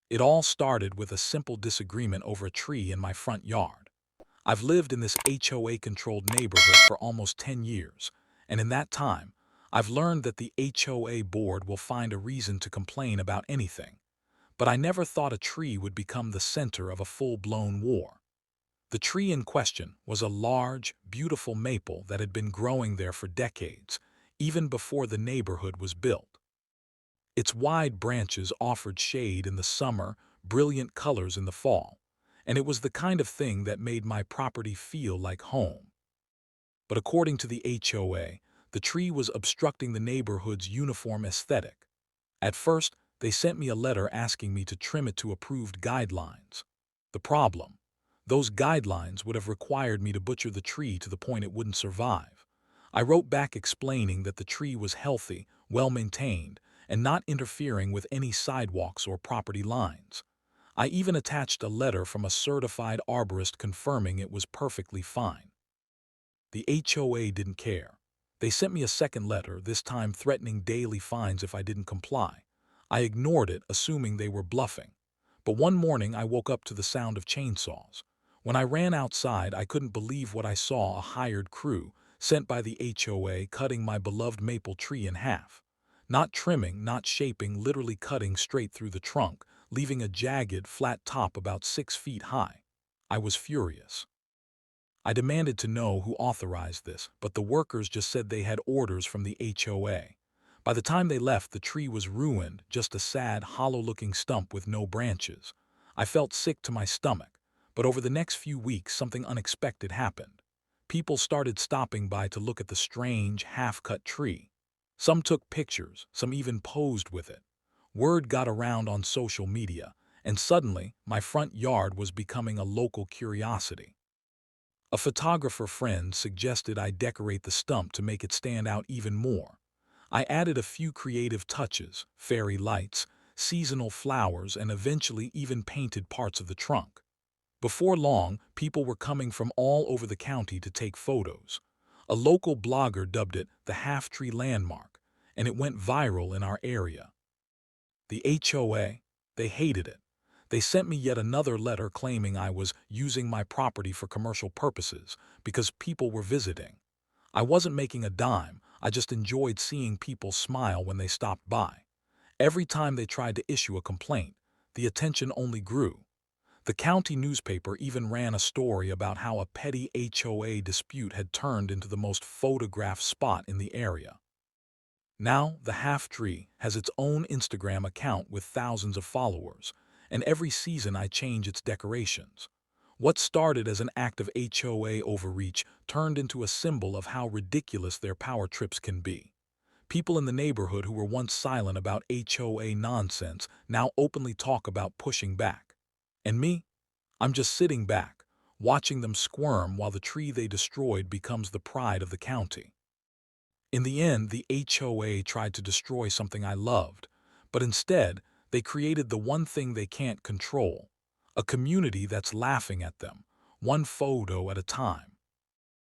It all started with a simple disagreement over a tree in my front yard. I've lived in this HOA-controlled neighborhood for almost 10 years, and in that time, I've learned that the HOA board will find a reason to complain about anything. But I never thought a tree would become the center of a full-blown war. The tree in question was a large, beautiful maple that had been growing there for decades, even before the neighborhood was built. Its wide branches offered shade in the summer, brilliant colors in the fall, and it was the kind of thing that made my property feel like home. But according to the HOA, the tree was obstructing the neighborhood's uniform aesthetic. At first, they sent me a letter asking me to trim it to approved guidelines. The problem: those guidelines would have required me to butcher the tree to the point it wouldn't survive. I wrote back explaining that the tree was healthy, well-maintained, and not interfering with any sidewalks or property lines. I even attached a letter from a certified arborist confirming it was perfectly fine. The HOA didn't care. They sent me a second letter, this time threatening daily fines if I didn't comply. I ignored it, assuming they were bluffing. But one morning I woke up to the sound of chainsaws. When I ran outside, I couldn't believe what I saw: a hired crew, sent by the HOA, cutting my beloved maple tree in half. Not trimming, not shaping, literally cutting straight through the trunk, leaving a jagged, flat top about 6 feet high. I was furious. I demanded to know who authorized this, but the workers just said they had orders from the HOA. By the time they left, the tree was ruined, just a sad, hollow-looking stump with no branches. I felt sick to my stomach, but over the next few weeks something unexpected happened. People started stopping by to look at the strange, half-cut tree. Some took pictures, some even posed with it. Word got around on social media, and suddenly my front yard was becoming a local curiosity. A photographer friend suggested I decorate the stump to make it stand out even more. I added a few creative touches: fairy lights, seasonal flowers, and eventually even painted parts of the trunk. Before long, people were coming from all over the county to take photos. A local blogger dubbed it the half-tree landmark, and it went viral in our area. The HOA, they hated it. They sent me yet another letter claiming I was using my property for commercial purposes because people were visiting. I wasn't making a dime, I just enjoyed seeing people smile when they stopped by. Every time they tried to issue a complaint, the attention only grew. The county newspaper even ran a story about how a petty HOA dispute had turned into the most photographed spot in the area. Now, the half-tree has its own Instagram account with thousands of followers, and every season I change its decorations. What started as an act of HOA overreach turned into a symbol of how ridiculous their power trips can be. People in the neighborhood who were once silent about HOA nonsense now openly talk about pushing back. And me? I'm just sitting back, watching them squirm while the tree they destroyed becomes the pride of the county. In the end, the HOA tried to destroy something I loved, but instead, they created the one thing they can't control: a community that's laughing at them, one photo at a time.